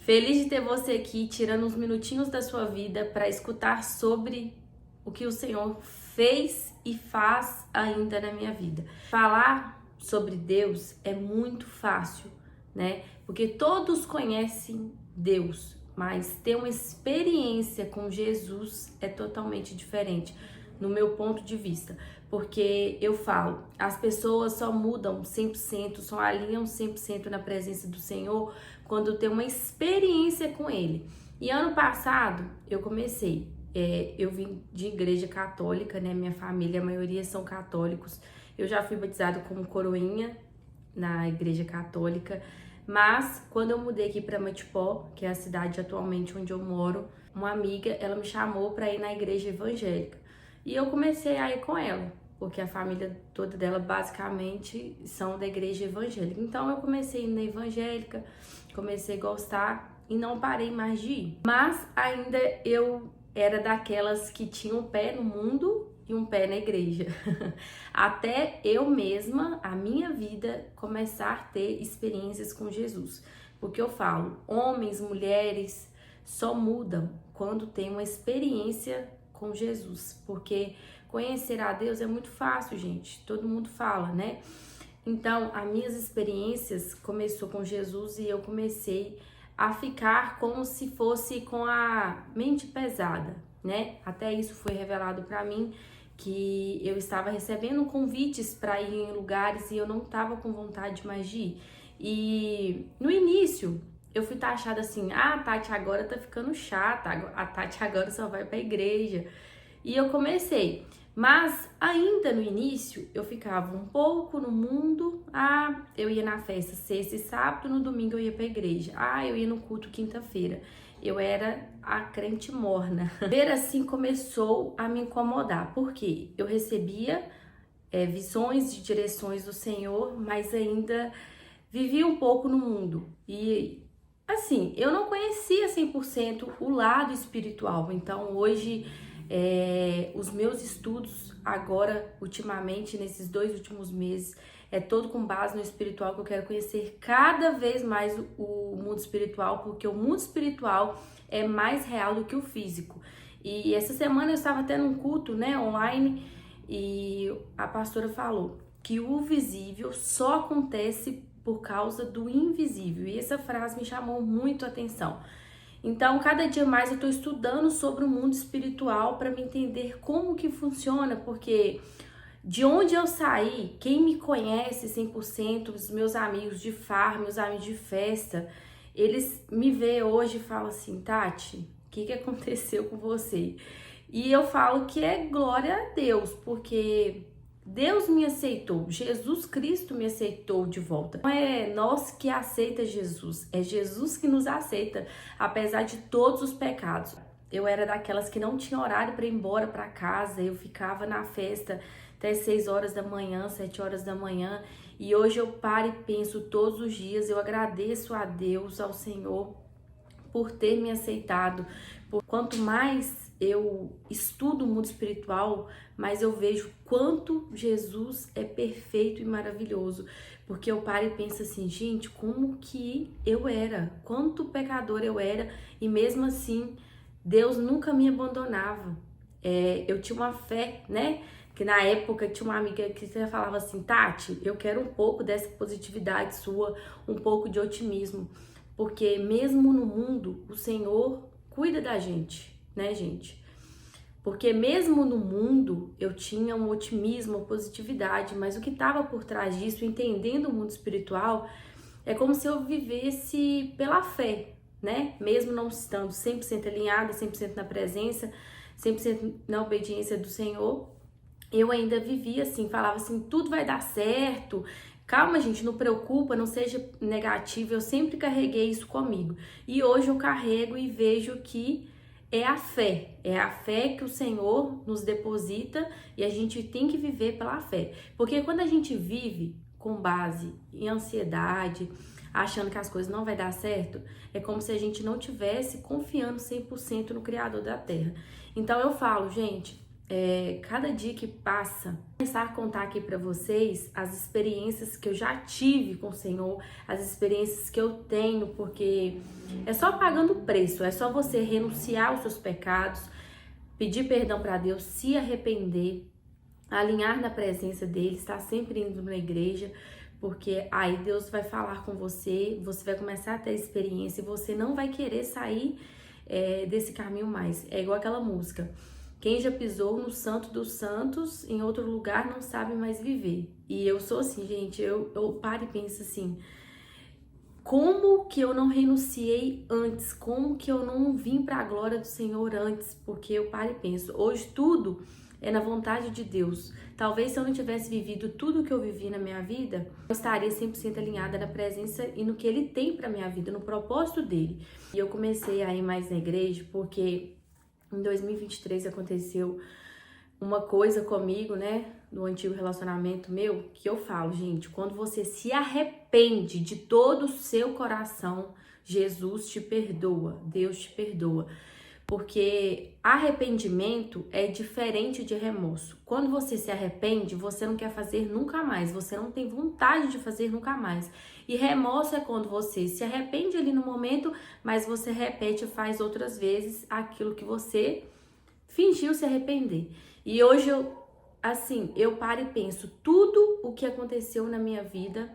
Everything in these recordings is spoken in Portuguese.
Feliz de ter você aqui, tirando uns minutinhos da sua vida para escutar sobre o que o Senhor fez e faz ainda na minha vida. Falar sobre Deus é muito fácil, né? Porque todos conhecem Deus, mas ter uma experiência com Jesus é totalmente diferente, no meu ponto de vista. Porque eu falo, as pessoas só mudam 100%, só alinham 100% na presença do Senhor quando tem uma experiência com Ele. E ano passado eu comecei, eu vim de igreja católica, né? Minha família, a maioria são católicos. Eu já fui batizada como coroinha na igreja católica, mas quando eu mudei aqui para Matipó, que é a cidade atualmente onde eu moro, uma amiga, ela me chamou para ir na igreja evangélica. E eu comecei a ir com ela, porque a família toda dela basicamente são da igreja evangélica. Então eu comecei na evangélica, comecei a gostar e não parei mais de ir. Mas ainda eu era daquelas que tinham um pé no mundo e um pé na igreja. Até eu mesma, a minha vida, começar a ter experiências com Jesus. Porque eu falo, homens, mulheres só mudam quando tem uma experiência com Jesus. Porque conhecer a Deus é muito fácil, gente. Todo mundo fala, né? Então, as minhas experiências começou com Jesus e eu comecei a ficar como se fosse com a mente pesada, né? Até isso foi revelado para mim, que eu estava recebendo convites para ir em lugares e eu não estava com vontade mais de ir. E no início eu fui taxada assim, a Tati agora tá ficando chata, a Tati agora só vai pra igreja. E eu comecei, mas ainda no início eu ficava um pouco no mundo, eu ia na festa sexta e sábado, no domingo eu ia pra igreja, eu ia no culto quinta-feira. Eu era a crente morna. Ver assim começou a me incomodar, porque eu recebia visões de direções do Senhor, mas ainda vivia um pouco no mundo. E assim, eu não conhecia 100% o lado espiritual. Então hoje os meus estudos agora, ultimamente, nesses 2 últimos meses, é todo com base no espiritual, que eu quero conhecer cada vez mais o mundo espiritual, porque o mundo espiritual é mais real do que o físico. E essa semana eu estava tendo um culto, né, online, e a pastora falou que o visível só acontece por causa do invisível. E essa frase me chamou muito a atenção. Então, cada dia mais eu estou estudando sobre o mundo espiritual para me entender como que funciona, porque de onde eu saí, quem me conhece 100%, os meus amigos de farra, meus amigos de festa, eles me veem hoje e falam assim, Tati, o que aconteceu com você? E eu falo que é glória a Deus, porque Deus me aceitou, Jesus Cristo me aceitou de volta. Não é nós que aceita Jesus, é Jesus que nos aceita, apesar de todos os pecados. Eu era daquelas que não tinha horário para ir embora para casa, eu ficava na festa até 6 horas da manhã, 7 horas da manhã, e hoje eu paro e penso todos os dias, eu agradeço a Deus, ao Senhor, por ter me aceitado. Quanto mais eu estudo o mundo espiritual, mais eu vejo quanto Jesus é perfeito e maravilhoso. Porque eu paro e penso assim, gente, como que eu era? Quanto pecador eu era, e mesmo assim, Deus nunca me abandonava. Eu tinha uma fé, né? Que na época tinha uma amiga que falava assim, Tati, eu quero um pouco dessa positividade sua, um pouco de otimismo. Porque mesmo no mundo, o Senhor cuida da gente, né, gente? Porque mesmo no mundo, eu tinha um otimismo, uma positividade, mas o que estava por trás disso, entendendo o mundo espiritual, é como se eu vivesse pela fé, né? Mesmo não estando 100% alinhada, 100% na presença, 100% na obediência do Senhor, eu ainda vivia assim, falava assim, tudo vai dar certo. Calma, gente, não preocupa, não seja negativo. Eu sempre carreguei isso comigo. E hoje eu carrego e vejo que é a fé que o Senhor nos deposita e a gente tem que viver pela fé. Porque quando a gente vive com base em ansiedade, achando que as coisas não vai dar certo, é como se a gente não tivesse confiando 100% no Criador da Terra. Então eu falo, gente, cada dia que passa, começar a contar aqui para vocês as experiências que eu já tive com o Senhor, as experiências que eu tenho, porque é só pagando o preço, é só você renunciar aos seus pecados, pedir perdão para Deus, se arrepender, alinhar na presença dele, estar sempre indo na igreja, porque aí Deus vai falar com você, você vai começar a ter experiência e você não vai querer sair desse caminho mais. É igual aquela música: quem já pisou no santo dos santos, em outro lugar não sabe mais viver. E eu sou assim, gente, eu paro e penso assim, como que eu não renunciei antes? Como que eu não vim para a glória do Senhor antes? Porque eu paro e penso, hoje tudo é na vontade de Deus. Talvez se eu não tivesse vivido tudo que eu vivi na minha vida, eu estaria 100% alinhada na presença e no que Ele tem para minha vida, no propósito dele. E eu comecei a ir mais na igreja porque em 2023 aconteceu uma coisa comigo, né, no antigo relacionamento meu, que eu falo, gente, quando você se arrepende de todo o seu coração, Jesus te perdoa, Deus te perdoa. Porque arrependimento é diferente de remorso. Quando você se arrepende, você não quer fazer nunca mais, você não tem vontade de fazer nunca mais. E remorso é quando você se arrepende ali no momento, mas você repete e faz outras vezes aquilo que você fingiu se arrepender. E hoje eu paro e penso, tudo o que aconteceu na minha vida,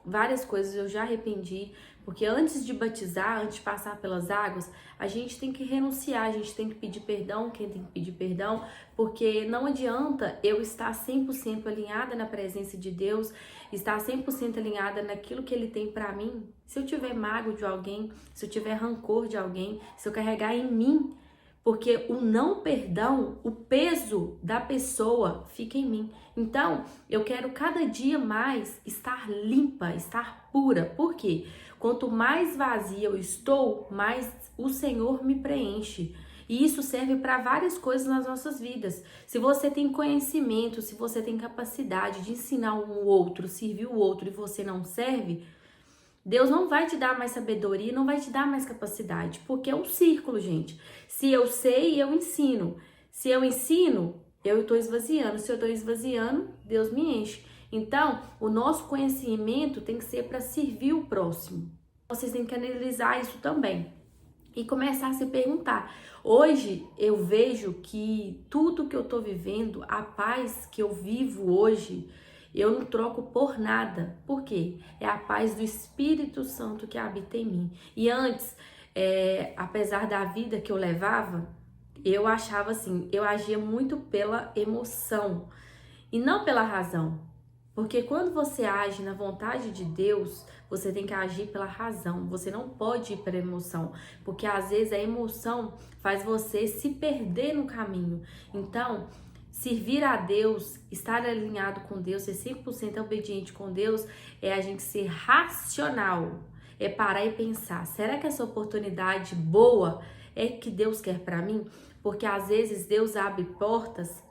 várias coisas eu já arrependi, porque antes de batizar, antes de passar pelas águas, a gente tem que renunciar, a gente tem que pedir perdão, quem tem que pedir perdão, porque não adianta eu estar 100% alinhada na presença de Deus, estar 100% alinhada naquilo que Ele tem pra mim, se eu tiver mágoa de alguém, se eu tiver rancor de alguém, se eu carregar em mim, porque o não perdão, o peso da pessoa fica em mim. Então, eu quero cada dia mais estar limpa, estar pura. Por quê? Quanto mais vazia eu estou, mais o Senhor me preenche. E isso serve para várias coisas nas nossas vidas. Se você tem conhecimento, se você tem capacidade de ensinar um outro, servir o outro e você não serve, Deus não vai te dar mais sabedoria, não vai te dar mais capacidade, porque é um círculo, gente. Se eu sei, eu ensino. Se eu ensino, eu estou esvaziando. Se eu estou esvaziando, Deus me enche. Então, o nosso conhecimento tem que ser para servir o próximo. Vocês têm que analisar isso também e começar a se perguntar. Hoje, eu vejo que tudo que eu estou vivendo, a paz que eu vivo hoje, eu não troco por nada. Por quê? É a paz do Espírito Santo que habita em mim. E antes, apesar da vida que eu levava, eu achava assim, eu agia muito pela emoção e não pela razão. Porque quando você age na vontade de Deus, você tem que agir pela razão. Você não pode ir pela emoção, porque às vezes a emoção faz você se perder no caminho. Então, servir a Deus, estar alinhado com Deus, ser 100% obediente com Deus, é a gente ser racional. É parar e pensar, será que essa oportunidade boa é que Deus quer para mim? Porque às vezes Deus abre portas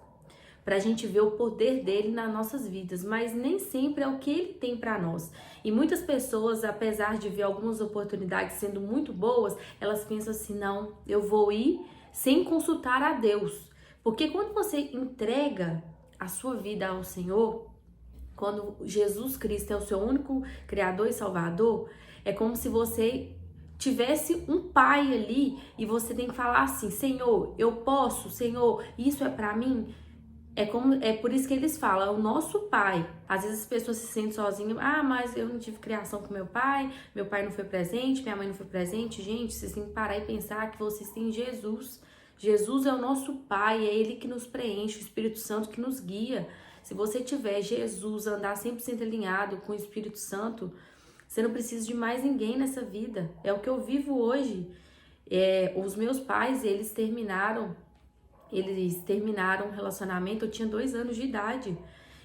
para a gente ver o poder dele nas nossas vidas, mas nem sempre é o que ele tem para nós. E muitas pessoas, apesar de ver algumas oportunidades sendo muito boas, elas pensam assim, não, eu vou ir sem consultar a Deus. Porque quando você entrega a sua vida ao Senhor, quando Jesus Cristo é o seu único Criador e Salvador, é como se você tivesse um pai ali e você tem que falar assim, Senhor, eu posso, Senhor, isso é para mim? É por isso que eles falam, é o nosso pai. Às vezes as pessoas se sentem sozinhas, mas eu não tive criação com meu pai não foi presente, minha mãe não foi presente. Gente, vocês têm que parar e pensar que vocês têm Jesus. Jesus é o nosso pai, é Ele que nos preenche, o Espírito Santo que nos guia. Se você tiver Jesus, andar 100% alinhado com o Espírito Santo, você não precisa de mais ninguém nessa vida. É o que eu vivo hoje. Os meus pais, eles terminaram um relacionamento, eu tinha 2 anos de idade.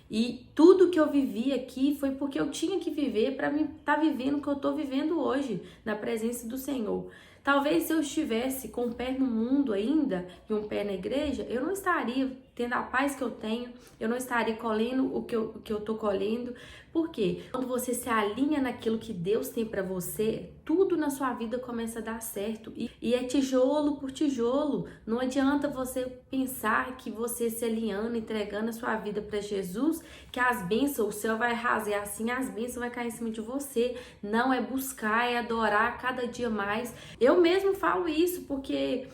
E tudo que eu vivi aqui foi porque eu tinha que viver para mim estar vivendo o que eu estou vivendo hoje, na presença do Senhor. Talvez se eu estivesse com um pé no mundo ainda e um pé na igreja, eu não estaria tendo a paz que eu tenho, eu não estaria colhendo o que eu tô colhendo. Por quê? Quando você se alinha naquilo que Deus tem para você, tudo na sua vida começa a dar certo. E é tijolo por tijolo. Não adianta você pensar que você se alinhando, entregando a sua vida para Jesus, que as bênçãos, o céu vai rasgar assim, as bênçãos vai cair em cima de você. Não, é buscar, é adorar cada dia mais. Eu mesmo falo isso porque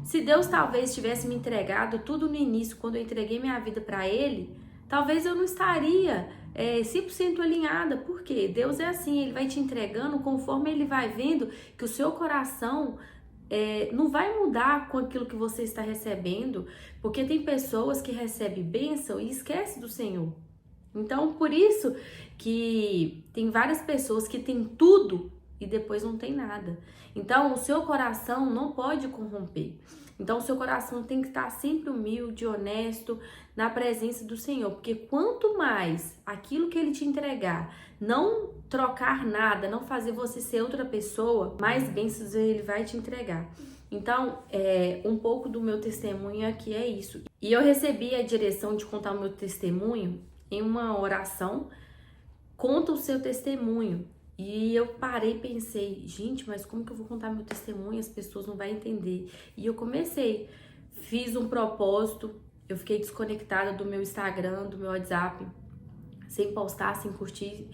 se Deus talvez tivesse me entregado tudo no início, quando eu entreguei minha vida para Ele, talvez eu não estaria 100% alinhada. Por quê? Deus é assim, Ele vai te entregando conforme Ele vai vendo que o seu coração não vai mudar com aquilo que você está recebendo, porque tem pessoas que recebem bênção e esquecem do Senhor. Então, por isso que tem várias pessoas que têm tudo e depois não tem nada. Então, o seu coração não pode corromper. Então, o seu coração tem que estar sempre humilde, honesto, na presença do Senhor. Porque quanto mais aquilo que Ele te entregar, não trocar nada, não fazer você ser outra pessoa, mais bênçãos Ele vai te entregar. Então, um pouco do meu testemunho aqui é isso. E eu recebi a direção de contar o meu testemunho em uma oração. Conta o seu testemunho. E eu parei e pensei, gente, mas como que eu vou contar meu testemunho? As pessoas não vão entender. E eu comecei, fiz um propósito, eu fiquei desconectada do meu Instagram, do meu WhatsApp, sem postar, sem curtir,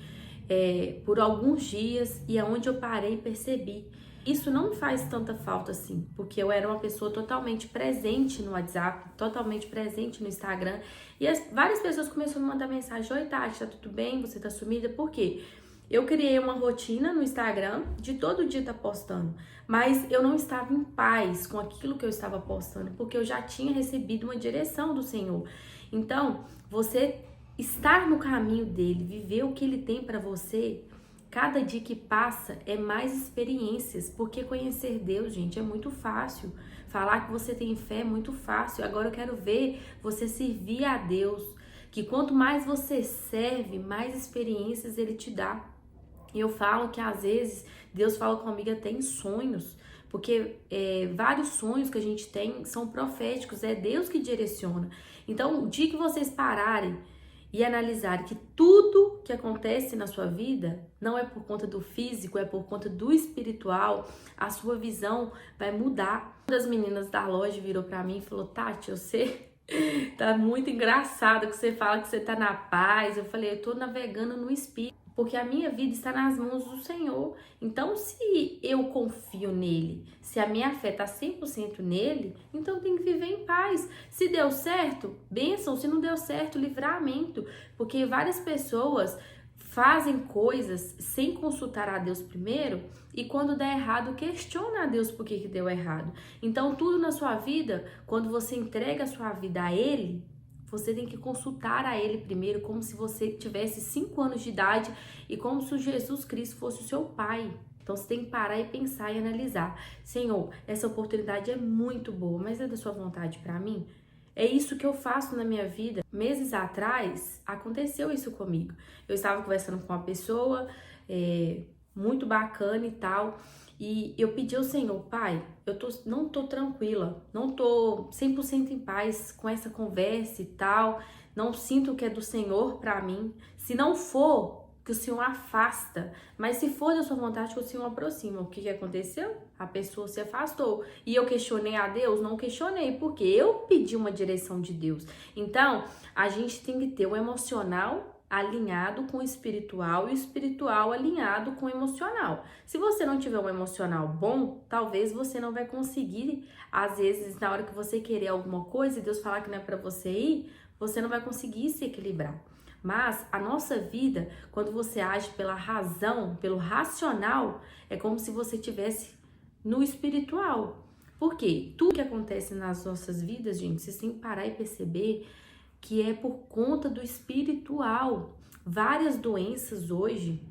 por alguns dias. E aonde eu parei, percebi. Isso não me faz tanta falta assim, porque eu era uma pessoa totalmente presente no WhatsApp, totalmente presente no Instagram. E várias pessoas começaram a mandar mensagem: oi, Tati, tá tudo bem? Você tá sumida? Por quê? Eu criei uma rotina no Instagram de todo dia estar postando, mas eu não estava em paz com aquilo que eu estava postando, porque eu já tinha recebido uma direção do Senhor. Então, você estar no caminho dele, viver o que ele tem para você, cada dia que passa é mais experiências, porque conhecer Deus, gente, é muito fácil. Falar que você tem fé é muito fácil. Agora eu quero ver você servir a Deus, que quanto mais você serve, mais experiências ele te dá. E eu falo que às vezes Deus fala comigo até em sonhos, porque vários sonhos que a gente tem são proféticos, é Deus que direciona. Então, o dia que vocês pararem e analisarem que tudo que acontece na sua vida não é por conta do físico, é por conta do espiritual, a sua visão vai mudar. Uma das meninas da loja virou pra mim e falou: Tati, você tá muito engraçado que você fala que você tá na paz. Eu falei: eu tô navegando no espírito, porque a minha vida está nas mãos do Senhor. Então, se eu confio nele, se a minha fé está 100% nele, então tem que viver em paz. Se deu certo, bênção. Se não deu certo, livramento. Porque várias pessoas fazem coisas sem consultar a Deus primeiro, e quando der errado, questiona a Deus por que deu errado. Então, tudo na sua vida, quando você entrega a sua vida a Ele, você tem que consultar a Ele primeiro, como se você tivesse 5 anos de idade e como se Jesus Cristo fosse o seu pai. Então você tem que parar e pensar e analisar: Senhor, essa oportunidade é muito boa, mas é da sua vontade para mim? É isso que eu faço na minha vida. Meses atrás, aconteceu isso comigo. Eu estava conversando com uma pessoa muito bacana e tal, e eu pedi ao Senhor: Pai, não tô tranquila, não tô 100% em paz com essa conversa e tal, não sinto que é do Senhor pra mim. Se não for, que o Senhor afasta, mas se for da sua vontade, que o Senhor aproxima. O que aconteceu? A pessoa se afastou. E eu questionei a Deus? Não questionei, porque eu pedi uma direção de Deus. Então, a gente tem que ter o emocional alinhado com o espiritual e o espiritual alinhado com o emocional. Se você não tiver um emocional bom, talvez você não vai conseguir, às vezes, na hora que você querer alguma coisa e Deus falar que não é para você ir, você não vai conseguir se equilibrar. Mas a nossa vida, quando você age pela razão, pelo racional, é como se você estivesse no espiritual. Por quê? Tudo que acontece nas nossas vidas, gente, vocês têm que parar e perceber que é por conta do espiritual. Várias doenças hoje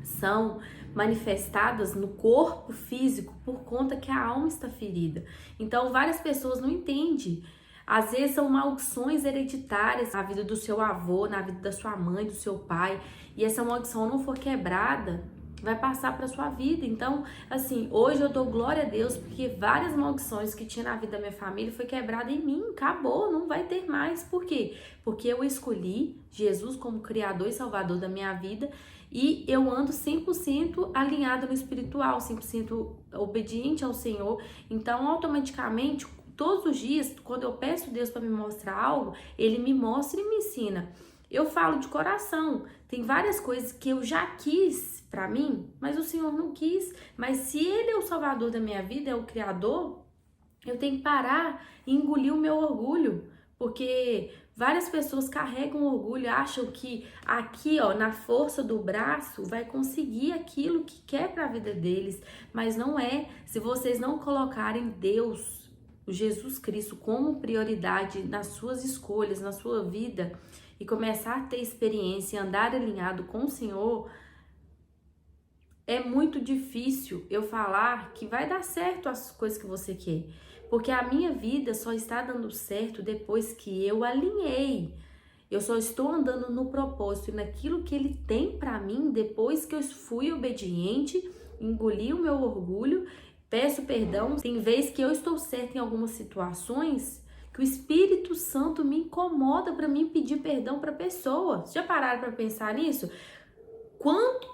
são manifestadas no corpo físico por conta que a alma está ferida. Então, várias pessoas não entendem. Às vezes são maldições hereditárias na vida do seu avô, na vida da sua mãe, do seu pai. E essa maldição não for quebrada, vai passar para sua vida. Então, assim, hoje eu dou glória a Deus porque várias maldições que tinha na vida da minha família foi quebrada em mim, acabou, não vai ter mais. Por quê? Porque eu escolhi Jesus como Criador e Salvador da minha vida e eu ando 100% alinhada no espiritual, 100% obediente ao Senhor. Então, automaticamente, todos os dias, quando eu peço a Deus para me mostrar algo, Ele me mostra e me ensina. Eu falo de coração, tem várias coisas que eu já quis para mim, mas o Senhor não quis. Mas se Ele é o Salvador da minha vida, é o Criador, eu tenho que parar e engolir o meu orgulho, porque várias pessoas carregam orgulho, acham que aqui, ó, na força do braço, vai conseguir aquilo que quer para a vida deles, mas não é. Se vocês não colocarem Deus, o Jesus Cristo, como prioridade nas suas escolhas, na sua vida, e começar a ter experiência e andar alinhado com o Senhor, é muito difícil eu falar que vai dar certo as coisas que você quer. Porque a minha vida só está dando certo depois que eu alinhei. Eu só estou andando no propósito e naquilo que Ele tem para mim depois que eu fui obediente, engoli o meu orgulho, peço perdão. Tem vezes que eu estou certa em algumas situações que o Espírito Santo me incomoda para mim pedir perdão para a pessoa. Vocês já pararam para pensar nisso? Quanto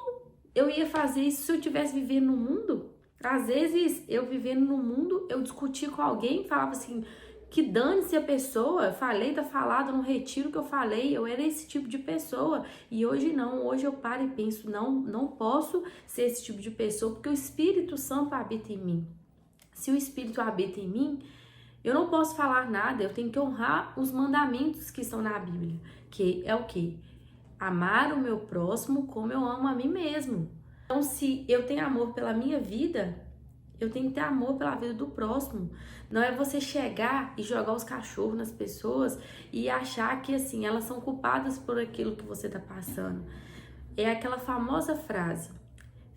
eu ia fazer isso se eu estivesse vivendo no mundo? Às vezes, eu vivendo no mundo, eu discutia com alguém, falava assim, que dane-se a pessoa, falei, tá falado no retiro que eu falei, eu era esse tipo de pessoa. E hoje não, hoje eu paro e penso, não posso ser esse tipo de pessoa, porque o Espírito Santo habita em mim. Se o Espírito habita em mim, eu não posso falar nada, eu tenho que honrar os mandamentos que estão na Bíblia, que é o quê? Amar o meu próximo como eu amo a mim mesmo. Então, se eu tenho amor pela minha vida, eu tenho que ter amor pela vida do próximo. Não é você chegar e jogar os cachorros nas pessoas e achar que, assim, elas são culpadas por aquilo que você tá passando. É aquela famosa frase,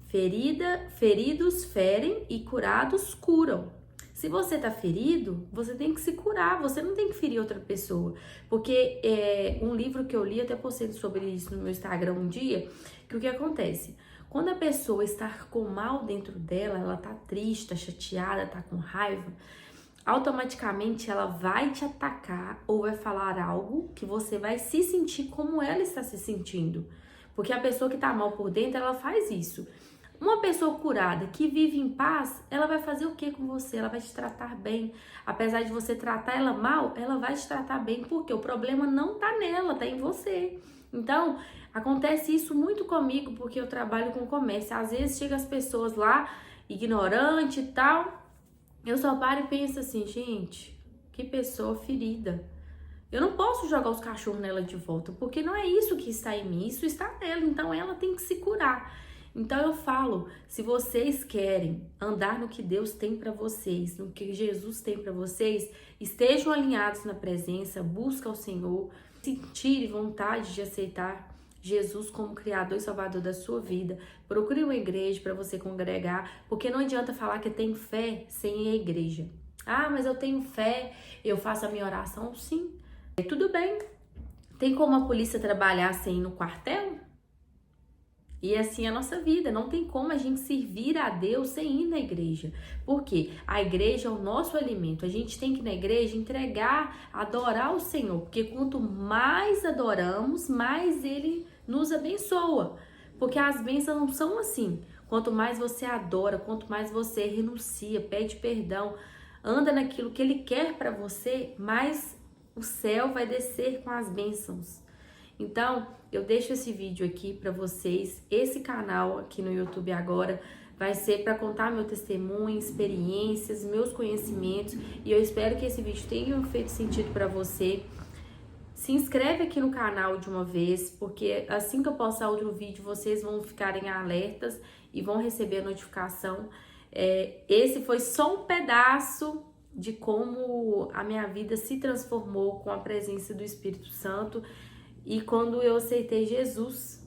feridos ferem e curados curam. Se você tá ferido, você tem que se curar, você não tem que ferir outra pessoa. Porque um livro que eu li, até postei sobre isso no meu Instagram um dia, que o que acontece? Quando a pessoa está com mal dentro dela, ela tá triste, tá chateada, tá com raiva, automaticamente ela vai te atacar ou vai falar algo que você vai se sentir como ela está se sentindo. Porque a pessoa que tá mal por dentro, ela faz isso. Uma pessoa curada que vive em paz, ela vai fazer o que com você? Ela vai te tratar bem. Apesar de você tratar ela mal, ela vai te tratar bem, porque o problema não tá nela, tá em você. Então, acontece isso muito comigo, porque eu trabalho com comércio. Às vezes chega as pessoas lá, ignorante e tal, eu só paro e penso assim, gente, que pessoa ferida. Eu não posso jogar os cachorros nela de volta, porque não é isso que está em mim, isso está nela, então ela tem que se curar. Então eu falo, se vocês querem andar no que Deus tem para vocês, no que Jesus tem para vocês, estejam alinhados na presença, busca o Senhor, sentir vontade de aceitar Jesus como Criador e Salvador da sua vida. Procure uma igreja para você congregar, porque não adianta falar que tem fé sem ir à igreja. Ah, mas eu tenho fé, eu faço a minha oração. Sim, tudo bem. Tem como a polícia trabalhar sem ir no quartel? E assim é a nossa vida, não tem como a gente servir a Deus sem ir na igreja. Por quê? A igreja é o nosso alimento, a gente tem que ir na igreja entregar, adorar o Senhor, porque quanto mais adoramos, mais Ele nos abençoa. Porque as bênçãos não são assim, quanto mais você adora, quanto mais você renuncia, pede perdão, anda naquilo que Ele quer para você, mais o céu vai descer com as bênçãos. Então, eu deixo esse vídeo aqui para vocês. Esse canal aqui no YouTube agora vai ser para contar meu testemunho, experiências, meus conhecimentos. E eu espero que esse vídeo tenha feito sentido para você. Se inscreve aqui no canal de uma vez, porque assim que eu postar outro vídeo, vocês vão ficarem alertas e vão receber a notificação. Esse foi só um pedaço de como a minha vida se transformou com a presença do Espírito Santo. E quando eu aceitei Jesus